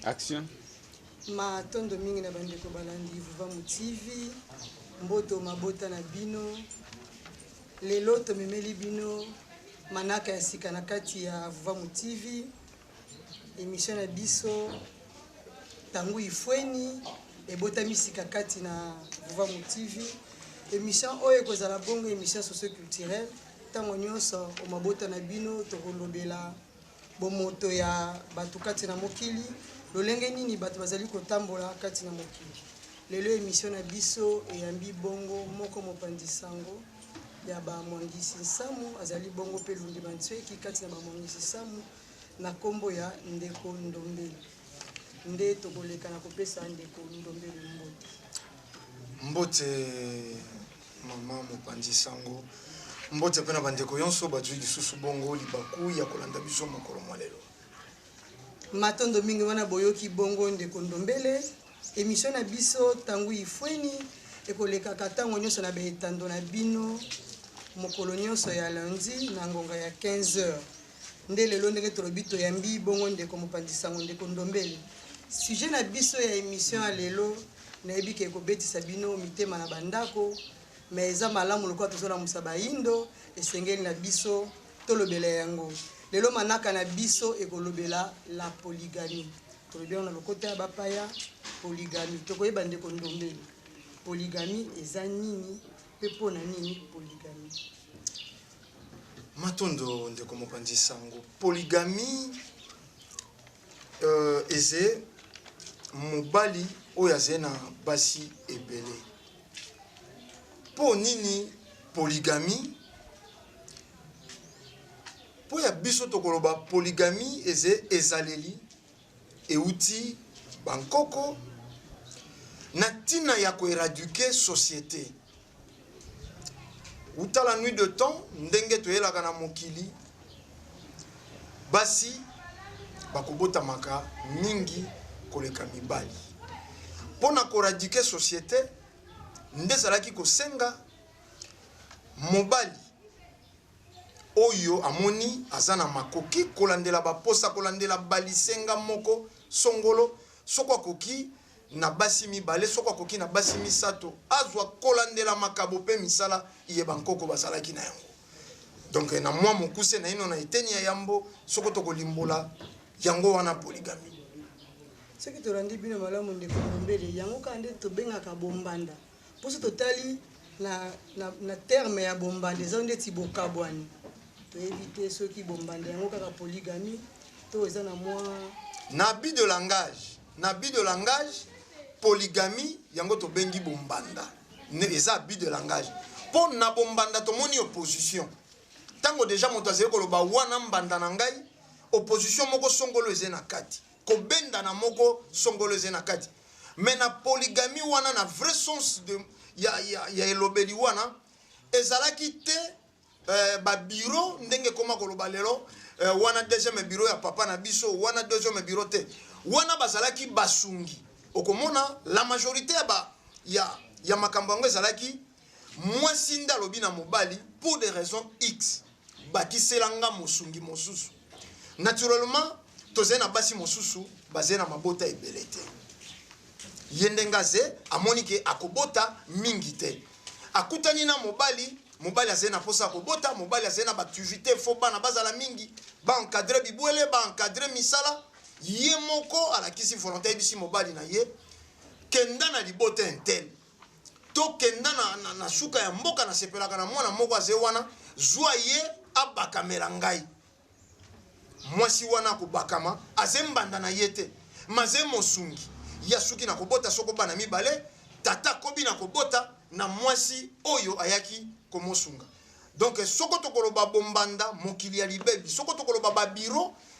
Action. Matondo mingi na bandeko balandi Vuva TV, mboto mabota na bino. Lelo tomemeli bino manaka ya sika na kati ya Vuva TV. Émission na biso tangu ifweni ebota misika kati na Vuva TV. Émission oyo kozala bongo émission socio-culturelle. Tango nyonso o mabota na bino tokolobela bomoto ya batu kati na mokili. Lolenge nini bato bazali kotambola kati na mokili. Lelo émission na biso eyambi bongo moko mopanzi sango ya ba Mwangisi Nsamu azali bongo pe lundi bantsweki kati na ba Mwangisi Nsamu na kombo ya Ndeko Ndombele. Nde tokoleka na kopesa Ndeko Ndombele mbote. Mbote mama mopanzi sango. Mbote pena bandeko yonso bazwi lisusu bongo libaku ya kolanda biso mokolo mwalelo. Matondo mingi wana boyoki bongo Ndeko Ndombele. Émission na biso tangu ifweni ekoleka katango nyonso na betando na bino mokolo nyonso ya lundi na ngonga ya 15h. Nde lelo ndenge tolobito yambi bongo Ndeko mopanzi sango Ndeko Ndombele. Sujet na biso ya émission ya lelo na ebike ekobetisa bino mitema na bandako mais eza malamu lokwa tozola musaba indo esengeli na biso tolobela yango. Lelo manaka na biso ekolobela la polygamie. Tolobela na lokota ya bapaya polygamie. Tokoyeba Ndeko Ndombele. Polygamie eza nini pe pona nini polygamie? Matondo Ndeko mopanzi sango. Polygamie eze mobali oyo azena basi ebele. Po nini polygamie? Po ya biso tokoloba polygamie eze ezaleli euti bankoko na tina ya koéraduke société. Uta la nuit de temps ndenge toyelaka na mokili basi bakobota maka mingi koleka mibali. Pona koéraduke société nde zalaki kosenga mobali oyo amoni azana makoki kolandela baposa kolandela balisenga moko songolo sokwa koki na basi mibale sokwa koki na basi misato azwa kolandela makabo pe misala iye bankoko basalaki na yango. Donc na mwa mokuse na ino na eteni ya yambo soko tokolimbola yango wana polygamie. Soki tolandi bino malamu Ndeko Ndombele yango kande tobengaka bombanda. Poso totali na terme ya bombanda eza ndeti bokabwani. To éviter ceux qui bombardent yango kaka polygamie to eza na moi na bi de langage polygamie yango to bengi bombanda ne eza bi de langage po na bombanda to moni opposition tango déjà moto azeli koloba wana mbanda na ngai opposition moko songolo eze na kati ko benda na moko songolo eze na kati mais na polygamie wana na vrai sens de ya elobeli wana ezalaki te ba bureau ndenge koma koloba lelo wana deuxième bureau ya papa na biso wana deuxième bureau te wana bazalaki basungi okomona la majorité ya makambo yango ezalaki mwasi nda lobi na mobali pour des raisons X bakiselanga mosungi mosusu naturellement tozena na basi mosusu bazena mabota ebele te yendenga ze amoni ke akobota mingi te akutani na mobali azena posa kobota mobali azena ba activité fo bana bazala mingi ba encadrer bibwele ba encadrer misala ye moko alakisi volonté bisi mobali na ye kenda na libota intel to kenda na suka ya mboka na sepelaka na mwana moko aze wana zwa ye abakamela ngai mwasi wana kobakama azembanda na yete maze mosungi ya suki na kobota soko bana mibale tata kobi na kobota na mwasi oyo ayaki komosunga. Donc soko tokoloba bombanda mokili ya libebi soko tokoloba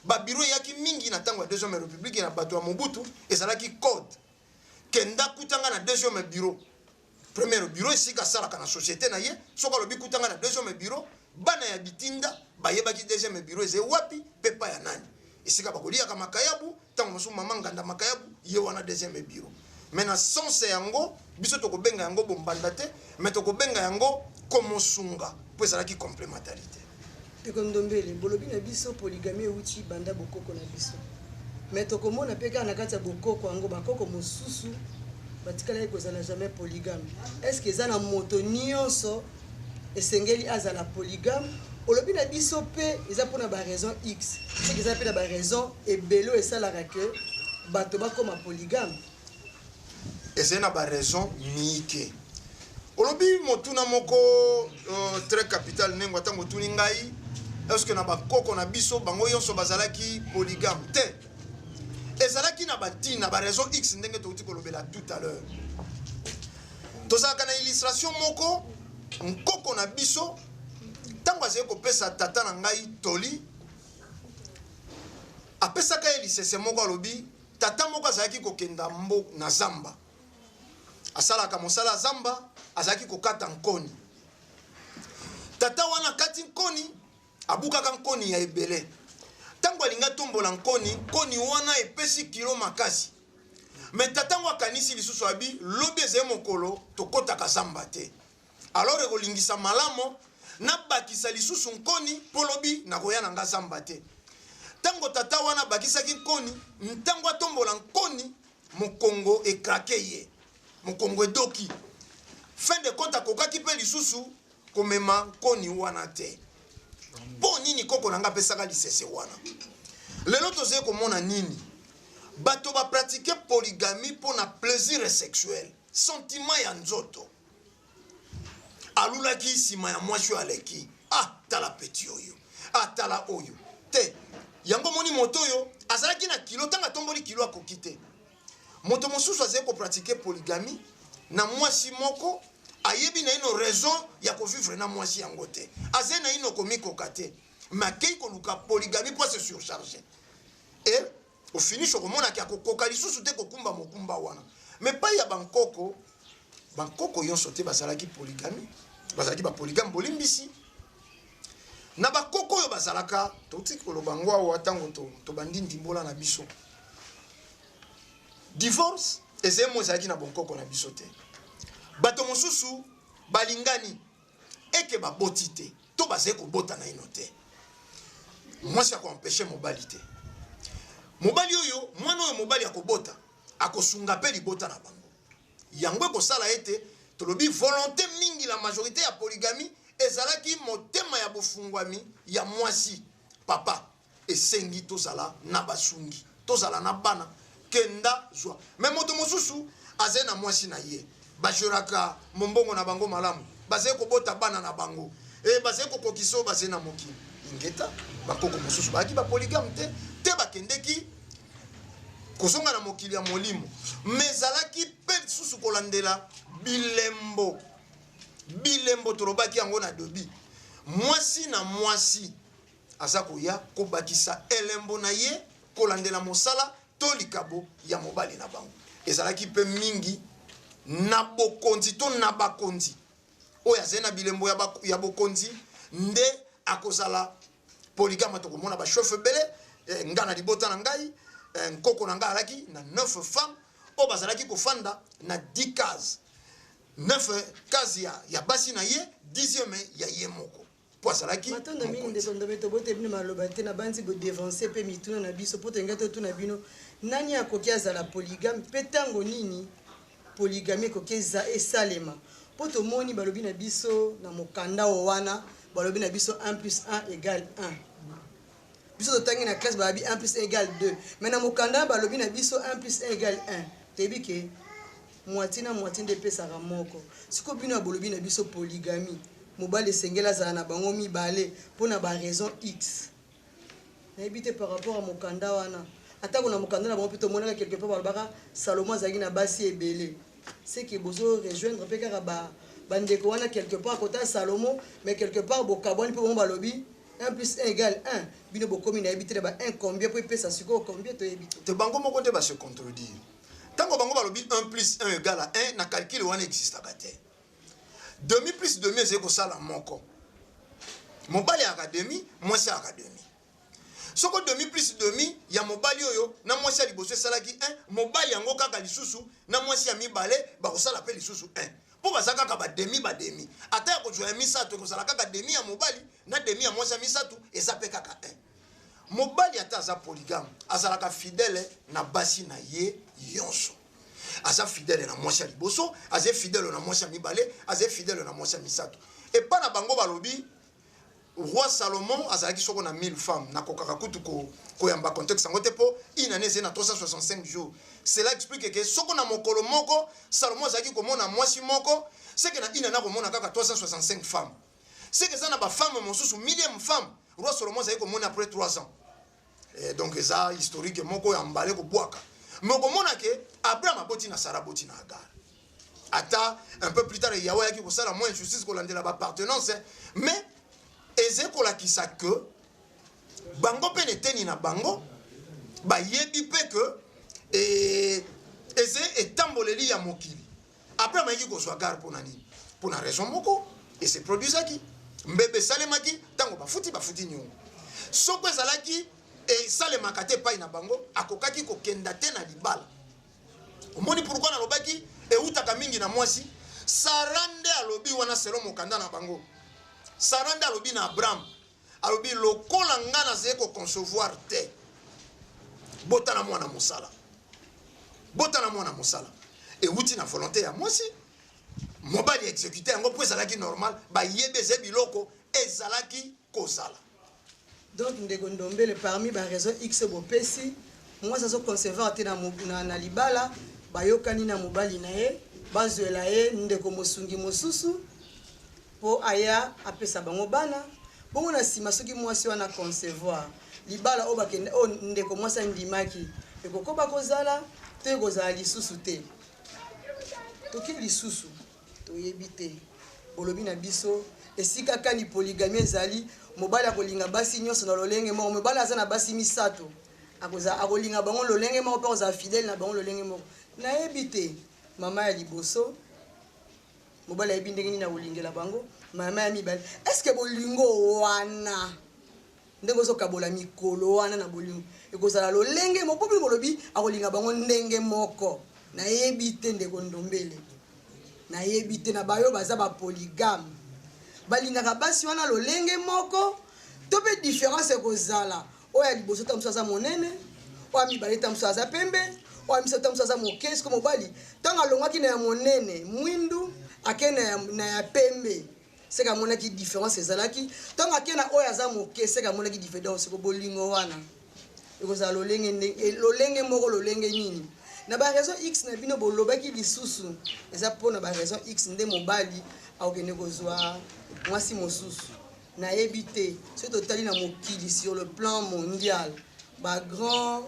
babiro yaki mingi na tango ya deuxième république na bato ya Mobutu ezalaki code kenda kutanga na deuxième bureau premier bureau esika salaka na société na ye soko lobi kutanga na deuxième bureau bana ya bitinda bayebaki deuxième bureau eze wapi pepa ya nani esika bakolia ka makayabu tango mosu mama nganda makayabu ye wana deuxième bureau. Maintenant sens yango biso tokobenga yango bombanda te mais tokobenga yango komosunga po ezalaki complémentarité. Ndeko Ndombele bolobi na biso polygamie uti banda bokoko na biso mais tokomona mpe kaka na kati ya bokoko yango bakoko mosusu batikala kozala jamais polygame. Est-ce que eza na moto nyonso esengeli azala polygame? Olobi na biso mpe eza mpona baraison x, seke eza mpe na baraison ebele oyo esalaka ke bato bakoma polygame. Eza na baraison mike. Olobi motuna moko très capital nengo ata motuni ngai, est-ce que na bakoko na biso bango yonso bazalaki polygame te? Ezalaki na batina ba raison x ndenge touti kolobela tout à l'heure. Tozalaka na illustration moko nkoko na biso tango azali kopesa tata na ngai toli apesaka ye lisese moko alobi tata moko azalaki kokenda mbo na zamba asalaka mosala zamba azalaki kokata nkoni tata wana kati nkoni abukaka nkoni ya ebele tango alinga tombola nkoni wana epesi kilo makasi mais tatango akanisi lisusu abi lobi eze mokolo tokotaka zamba te alors ekolingisa malamo nabakisa lisusu nkoni po lobi nakoya na nga zamba te tango tata wana bakisaki nkoni ntango atombola nkoni mokongo ekrake ye mokongo edoki fin de compte akokaki mpe lisusu komema nkoni wana te po nini koko nanga pesaka lisese wana lelo tozali komona nini bato bapratike polygamie mpona plaisir sexuel sentiment ya nzoto alulaki nsima ya mwasi oyo aleki tala peti oyo tala oyo te yango moni moto oyo azalaki na kilo ntango atomboli kilo akoki te moto mosusu azali kopratike polygamie na mwasi moko ayebi na ino raison ya kovivre na mwasi yango te azali na ino komikoka te mais akei koluka polygamie mpo se surcharge et au finish okomonaki akokoka lisusu te kokumba mokumba wana mais pai ya bankoko yonso te bazalaki polygamie bazalaki bapolygame bolimbisi na bakoko oyo bazalaka touti koloba ngo awa ntango tobandi ndimbola na biso divorce ezali mo ezalaki na bonkoko na biso te bato mosusu balingani eke baboti te to bazali kobota na ino te mwasi akoempeshe mobali te mobali oyo mwana oyo mobali akobota akosunga mpe libota na bango yango ekosala ete tolobi volonté mingi la majorité ya polygamie ezalaki motema ya bofungwami ya mwasi papa esengi tozala na basungi tozala na bana kenda zwa me moto mosusu azali na mwasi na ye bajoraka mombongo na bango malamu bazali kobota bana na bango bazali kokokisa oyo bazali na mokili ingeta bakoko mosusu bazalaki bapolygame te bakendeki kozonga na mokili ya molimo me ezalaki mpe lisusu kolandela bilembo tolobaki yango na dobi mwasi na mwasi aza koya kobakisa elembo na ye kolandela mosala to likabo ya mobali na bango ezalaki mpe mingi na bokonzi to na bakonzi oyo azali na bilembo ya bokonzi nde akozala polygame tokomona bashofe ebele nga na libota na ngai nkoko na ngai alaki na 9 femmes oyo bazalaki kofanda na 10 cases 9 cases ya basi na ye 10e ya ye moko po azalaki matondo mingi ndekondome tobote bino maloba te na bandi bodevanse mpe mituna na biso po tolinga totuna bino nani akoki azala polygame mpe ntango nini polygamie ekoki esalema po tomoni balobi na biso na mokanda o wana balobi na biso 1 plus 1 égale 1 biso totangi na classe balobi 1 plus 1 égale 2 mais na mokanda balobi na biso 1 plus 1 égale 1 toyebi ke moitié na moitié nde epesaka moko siko bino balobi na biso polygamie mobali esengeli azala na bango mibale mpo na baraison x nayebi te par rapport a mokanda wana atako na mokanda na bango mpe tomonaka quelque part balobaka Salomo azalaki na basi ebele seke bozo rejoindre mpe kaka bandeko wana quelque part kota Salomo mais quelque part bokabwani mpe bango balobi 1 plus 1 égale 1 bino bokomi nayebi te na ba 1 combien po epesa sikoyo combien toyebi te bango moko nde base contredire ntango bango balobi 1 plus 1 égale à 1 na calcul wana existaka te demi plus demi ezali kosala moko mobali ya akademi mwasi ya akademi soko demi plus demi ya mobali oyo na mwasi ya liboso esalaki 1 mobali yango kaka lisusu na mwasi ya mibale bakosala mpe lisusu 1 mpo baza kaka bademi ata ya kozwa ya misato ekozala kaka demi ya mobali na demi ya mwasi ya misato eza mpe kaka 1 mobali ata aza polygame azalaka fidèle na basi na ye yonso. Aza fidèle na mwasi ya liboso, aza fidèle na mwasi ya mibale, aza fidèle na mwasi ya misato. Et pas na bango balobi roi Salomon azalaki soko na 1000 femmes na kokaka kutu ko yamba contexte sango te po une année c'est na 365 jours. Cela explique que soko na mokolo moko Salomon azalaki komona mwasi moko, c'est que na une année komona kaka 365 femmes. C'est que ça na ba femme mosusu millième femme roi Salomon azalaki komona après 3 ans. Et donc ça historique moko ya mbale ko bwaka. Mais komona ke Abraham aboti na Sarah boti na Agar. Ata un peu plus tard Yahweh qui ko sala moins injustice ko landela ba appartenance, mais ezeko la kisa que bango pe neteni na bango ba yebi pe que eze etamboleli ya mokili. Après maiki ko soit Agar pour na raison moko et c'est produisaki mbebe salemaki tango ba futi nyongo. Soko ezalaki et salemaka te pa na bango akokaki ko kenda te na libala. Omoni pourquoi na lobaki e utaka mingi na mwasi sarande alobi wana selo mokanda na bango. Sarande alobi na Abraham alobi lokola nga na zeko concevoir te botana mwana mosala e uti na volonté ya mwasi mobali exécuté yango po ezalaki normal ba yebeze biloko ezalaki kozala. Donc ndeko Ndombele parmi ba raison X bopesi moi ça so concevoir te na libala bayokani na mobali na ye bazwela ye ndeko mosungi mosusu po aya apesa bango bana bongo na sima soki mwasi wana concevoir libala o bakende o ndeko mwasi ndimaki ekokoba kozala te kozala lisusu te toki lisusu toyebi te bolobi na biso esika kani polygamie ezali mobali akolinga basi nyonso na lolenge moko mobali aza na basi misato akolinga bango lolenge moko mpe kozala fidèle na bango lolenge moko nayebi te mama ya liboso mobali ayebi ndenge nini akolingela bango mama ya mibale est-ce que bolingo wana ndenge ozokabola mikolo wana na bolingo ekozala lolenge moko mpe bolobi akolinga bango ndenge moko nayebi te ndeko Ndombele nayebi te na bayo baza bapolygame balingaka basi wana lolenge moko to mpe différence ekozala oyo ya liboso ta mosusu aza monene oyo ya mibale ta mosusu aza pembe oyo ya misato ta mosusu aza moke siko mobali ntango alongwaki na ya monene mwindu ake na ya pembe seka amonaki différence ezalaki ntango ake na oyo aza moke seka amonaki différence siko bolingo wana ekozala lolenge moko lolenge nini na ba raison X na bino bolobaki lisusu eza mpona ba raison X nde mobali akokende kozwa mwasi mosusu nayebi te soki totali na mokili sur le plan mondial bagrand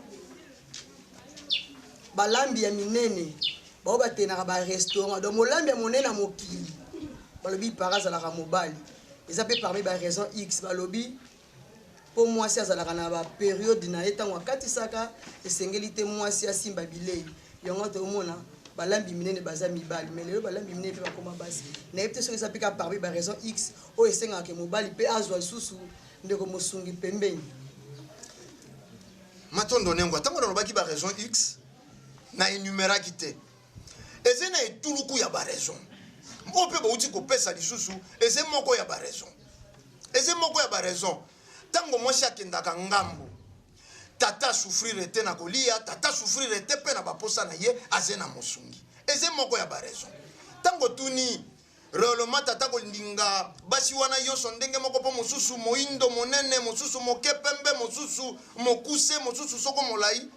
balambi ya minene bao batenaka barestaurant donc molambi ya monene na mokili balobi para azalaka mobali eza mpe parmi ba raison X balobi po mwasi azalaka na baperiode na ye ntango akatisaka esengeli te mwasi asimba bilei yango tomona balambi minene baza mibali mais lelo balambi minene mpe bakoma basi nayebi te soki eza mpe ka parmi ba raison X oyo esengaka ke mobali mpe azwa lisusu ndeko mosungi pembeni. Matondo nengwa ntango nalobaki ba raison X na énuméraki te eze na etuluku ya ba raison oyo mpe bauti kopesa lisusu eze moko ya ba raison tango mwasi akendaka ngambo tata souffrir te na kolia tata souffrir te pe na baposa na ye aze na mosungi eze moko ya ba raison tango tuni réellement tata kolinga basi wana yonso ndenge moko po mosusu moindo monene mosusu moke pembe mosusu mokuse mosusu soko molai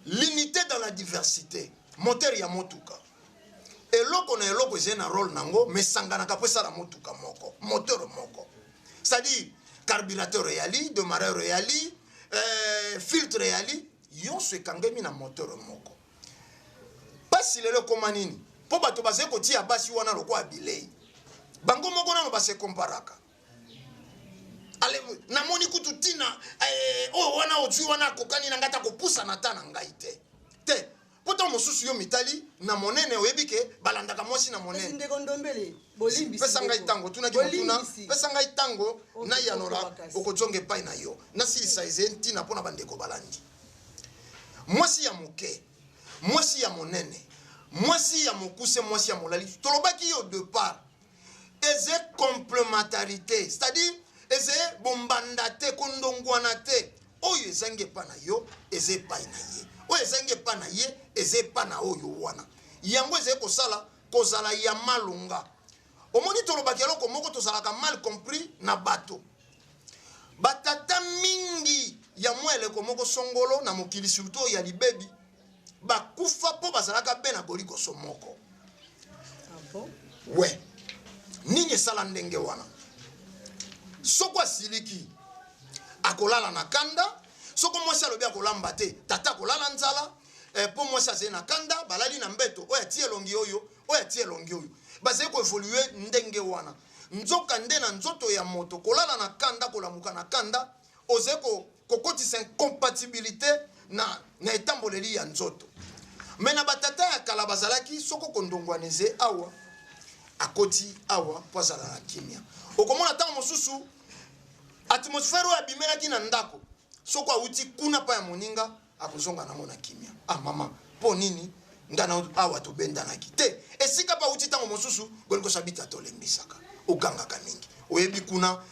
l'unité dans la diversité moteur ya motuka eloko na eloko eze na rôle nango mais sanganaka po esala motuka moko moteur moko c'est-à-dire carburateur réali, démarreur réali, filtre réali, yonso ekangemi na moteur moko. Pasi lelo komanini, po bato base koti ya basi wana loko abilei. Bango moko nano base komparaka. Ale na moni kutu tina o wana oju wana kokani na ngata kopusa na ta na ngai te. Te, poto mosusu yo mitali na monene oyebike balandaka mwasi na monene. Ndeko Ndombele bolimbisi pesa ngai tango tuna kimotuna pesa ngai tango na yanora okozonge pai na yo na silisa ezenti na pona bandeko balandi mwasi ya moke mwasi ya monene mwasi ya mokuse mwasi ya molali tolobaki yo de part eze complémentarité c'est-à-dire eze bombanda te kondongwana te oyo ezangi epa na yo eza epai na ye oyo ezangi epa na ye eza epa na oyo wana yango ezali kosala kozala ya malonga omoni tolobaki eloko moko tozalaka mal compris na bato batata mingi ya mwa eleko moko songolo na mokili surtout ya libebi bakufa mpo bazalaka be na golikoso moko we nini esala ndenge wana soko asiliki akolala na kanda soko mwasi alobi akolamba te tata akolala nzala mpo mwasi azali na kanda balali na mbeto oyo atie elongi oyo oyo atie elongi oyo bazali koevolue ndenge wana nzoka nde na nzoto ya moto kolala na kanda kolamuka na kanda ozali kokotisa incompatibilité na etamboleli ya nzoto me na batata ya kala bazalaki soko kondongwaneze awa akoti awa po azala na kimia okomona ntango mosusu atmosfere oyo abimelaki na ndako soko awuti kuna pa ya moninga akozonga nango na kimia mama mpo nini ngana awa tobendanaki te esika pa awuti ntango mosusu golikosabita tolembisaka ogangaka mingi oyebi kuna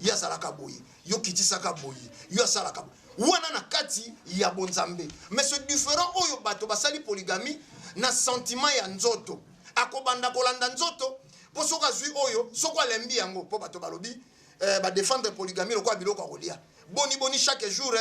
yo azalaka boye yo kitisaka boye yo asalaka wana na kati ya bonzambe mais ce différent oyo bato basali polygamie na sentiment ya nzoto akobanda kolanda nzoto po soko azwi oyo soko alembi yango po bato balobi badefendre polygamie lokola biloko akolia boni chaque jour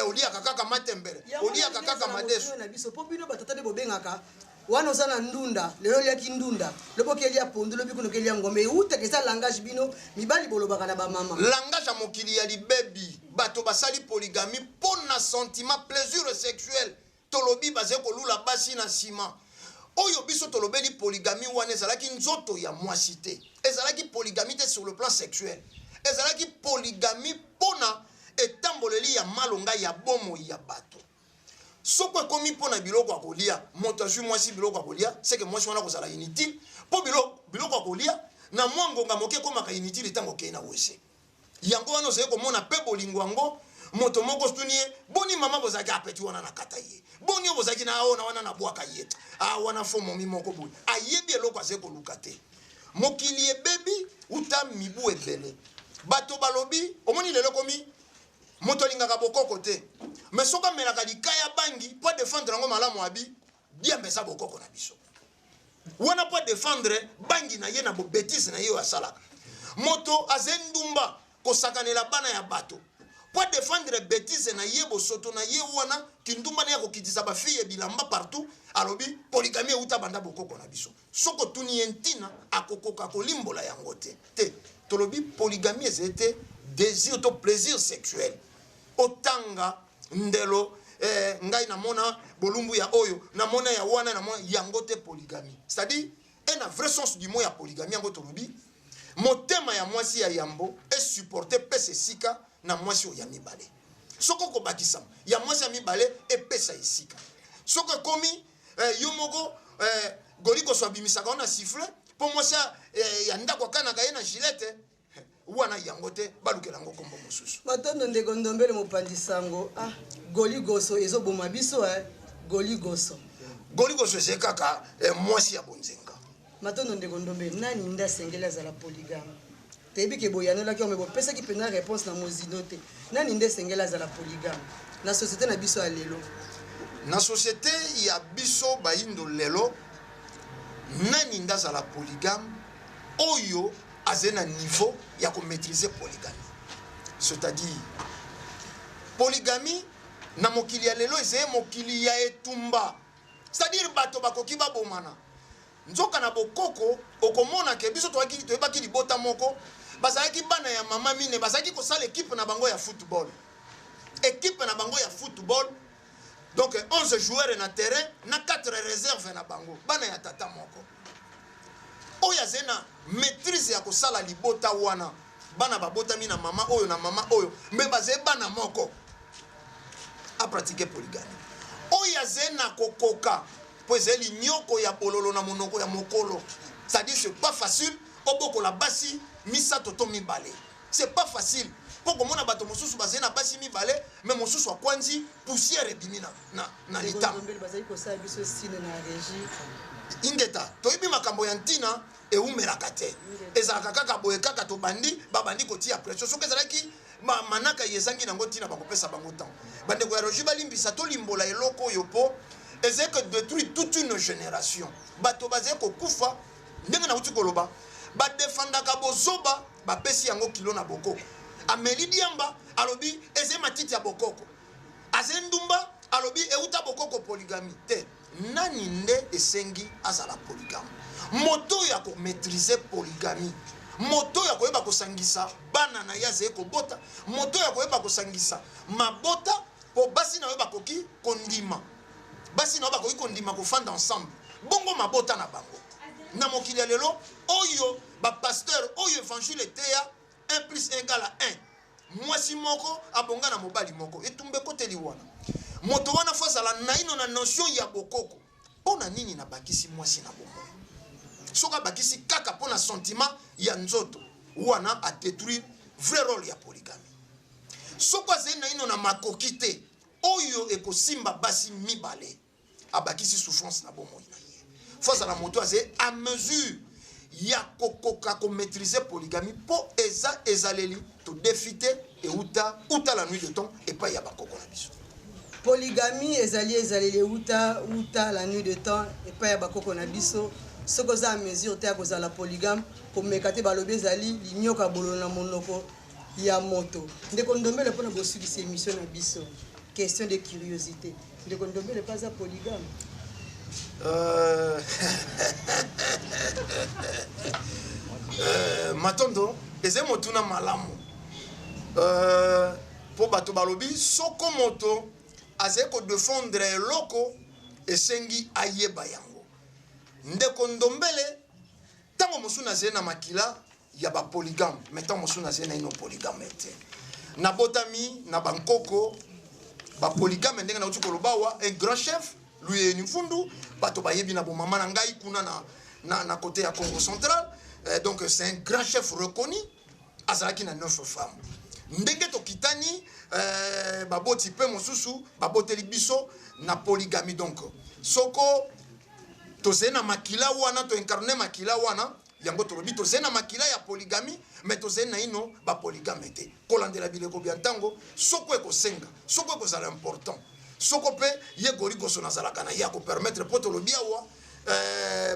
oliaka kaka matembele oliaka kaka madesu na biso po bino batata de bobengaka wana oza na ndunda lelo oliaki ndunda loboki elia pondu lobi kuno kelia ngombe uteke eza langage bino mibali bolobaka na bamama langage ya mokili ya libebi bato basali polygamie mpo na sentiment plaisir sexuel tolobi bazali kolula basi na nsima oyo biso tolobeli polygamie wana ezalaki nzoto ya mwasi te ezalaki polygamie te sur le plan sexuel ezalaki polygamie mpona etamboleli ya malonga ya bomo ya bato soko ekomi mpona biloko akolia moto azwi mwasi biloko akolia seke mwasi wana kozala inutile mpo biloko akolia na mwa ngonga moke ekomaka inutile ntango okei na wese yango wana ozali komona mpe bolingo yango moto moko sutuni ye boni mama bozalaki apeti wana na kata ye boni oyo bozalaki na aona wana na bwaka ye wana fo momi moko boye ayebi eloko azali koluka te mokili ebebi uta mibu ebele bato balobi omoni lelo komi moto alingaka bokoko te mais soki amelaka likaya bangi po défendre yango malamu abi diambesa bokoko na biso wana po défendre bangi na ye na bobétise na ye oyo asalaka moto azali ndumba kosakanela bana ya bato po défendre bétise na ye bosoto na ye wana kindumba na ye kokitisa bafille bilamba partout alobi polygamie euta banda bokoko na biso soko tuni ye ntina akokoka kolimbola yango te tolobi polygamie ezali te désir to plaisir sexuel otanga ndelo ngai namona bolumbu ya oyo namona ya wana namona yango te polygamie c'est-à-dire un vrai sens du mot ya polygamie yango tolobi motema ya mwasi ya yambo est supporté pese sika na mwasi oyo ya mibale soko kobakisama ya mwasi ya mibale epesa esika soko ekomi yo moko goliko abimisaka wana siffle mpo mwasi ya ndako akanaka ye na gilete wana yango te balukela yango kombo mosusu matondo ndeko ndombele mopandisango goligoso ezoboma biso goligoso ezali kaka mwasi ya bonzenga matondo ndeko ndombele nani nde asengeli azala polygame toyebi ke boyanolaki ome bopesaki mpena réponse na mozino te nani nde asengeli azala polygame na société na biso ya lelo na société ya biso bayindo lelo nani nde azala polygame oyo azali na niveau ya komaîtriser polygamie c'est-à-dire polygamie na mokili ya lelo ezali mokili ya etumba c'est-à-dire bato bakoki babomana nzoka na bokoko okomona ke biso toyebaki libota moko bazalaki bana ya mama mine bazalaki kosala équipe na bango ya football donc 11 joueurs na terrain na 4 réserves na bango bana ya tata moko oyo azali na maîtrise ya kosala libota wana bana babotami na mama oyo me bazali bana moko apratike polygamie oyo azali na kokoka po ezali nyoko ya bololo na monoko ya mokolo c'est-à-dire c'est pas facile obokola basi misato to mibale c'est pas facile po komona bato mosusu bazali na basi mibale me mosusu akwanzi poussière ebimi na litama ingeta toyebi makambo ya ntina eumelaka te ezalaka kaka boye kaka babandi kotia pression soki ezalaki manaka yezangi nango tina bakopesa bango temps bandeko ya roji balimbisa to limbola eloko oyo po ezeke détruire toute une génération bato bazali kokufa ndenge nauti koloba badefandaka bozoba bapesi yango kilo na bokoko Ameli Diamba alobi eze matiti ya bokoko azendumba alobi euta bokoko polygamie te nani nde esengi azala polygame moto ya ko maîtriser polygamie moto ya koyeba kosangisa bana na yaze kobota moto ya koyeba kosangisa mabota po basi na yeba koki kondima basi na yeba koki kondima kofanda ensemble bongo mabota na bango na mokili lelo oyo ba pasteur oyo évangile teya 1 plus 1 égale 1 mwasi moko abonga na mobali moko etumbe koteli wana moto wana fazala naino na notion ya bokoko pona nini na bakisi mwasi na bomo soka bakisi kaka pona sentiment ya nzoto wana a détruire vrai rôle ya polygamie soka ze naino na makokite oyo ekosimba basi mibale abakisi souffrance na bomo na ye fazala moto aze à mesure ya kokoka ko maîtriser polygamie po eza ezaleli to défiter et uta la nuit de temps et pas ya bakoko na biso polygamie ezaleli uta la nuit de temps et pas ya bakoko na biso soko za mesure te akoza la polygame ko mekate balobi ezali linyoka bolo na monoko ya moto ndeko ndombele pona bosukisa émission na biso question de curiosité ndeko ndombele pas za polygame matondo eze motuna malamu po bato balobi soko moto azali ko défendre eloko esengi ayeba yango ndeko ndombele tango mosuna azali na makila ya bapolygame mais tango mosuna azali na ino polygame te nabotami na bankoko bapolygame ndenge nauti koloba wa un grand chef lui ni fundu bato bayebi na bomama na ngai kuna na côté ya Congo central donc c'est un grand chef reconnu azalaki na 9 femmes ndenge tokitani baboti pe mosusu baboteli biso na polygamie donc soko tozali na makila wana to incarner makila wana yango tolobi tozali na makila ya polygamie mais tozali na ino bapoligamie te kolandela bileko bya ntango soko ekosenga soko ekozala important soko pe ye gorigoso nazalaka na ya ko permettre po tolobi awa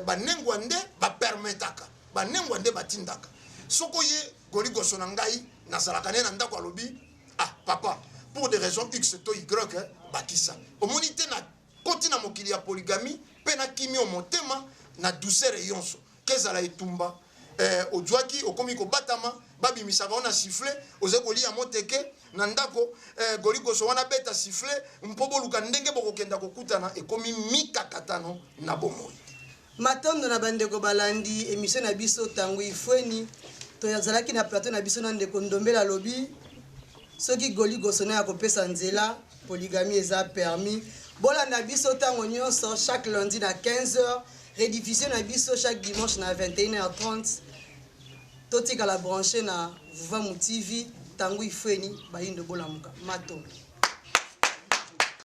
banengwa nde bapermetaka banengwa nde batindaka soko ye gorigoso na ngai nazalaka ne na ndako alobi ah papa pour des raisons X to Y bakisa omoni te na koti na mokili ya polygamie pe na kimi o motema na douceur yonso kezala etumba ojwaki okomi kobatama babimisaka wana sifflet oze kolia moteke na ndako goligoso wana beta sifflet mpo boluka ndenge bokokenda kokutana ekomi mikakatano na bomoi matondo na bandeko balandi émission na biso tango ifweni toyazalaki na plateau na biso na ndeko ndombela lobi soki goligoso na ya kopesa nzela polygamie eza permis bolanda biso tango nyonso chaque lundi na 15h rediffusion na biso chaque dimanche na 21h30 totika la branché na Vuvamu TV tango ifweni bayindo bolamuka matondo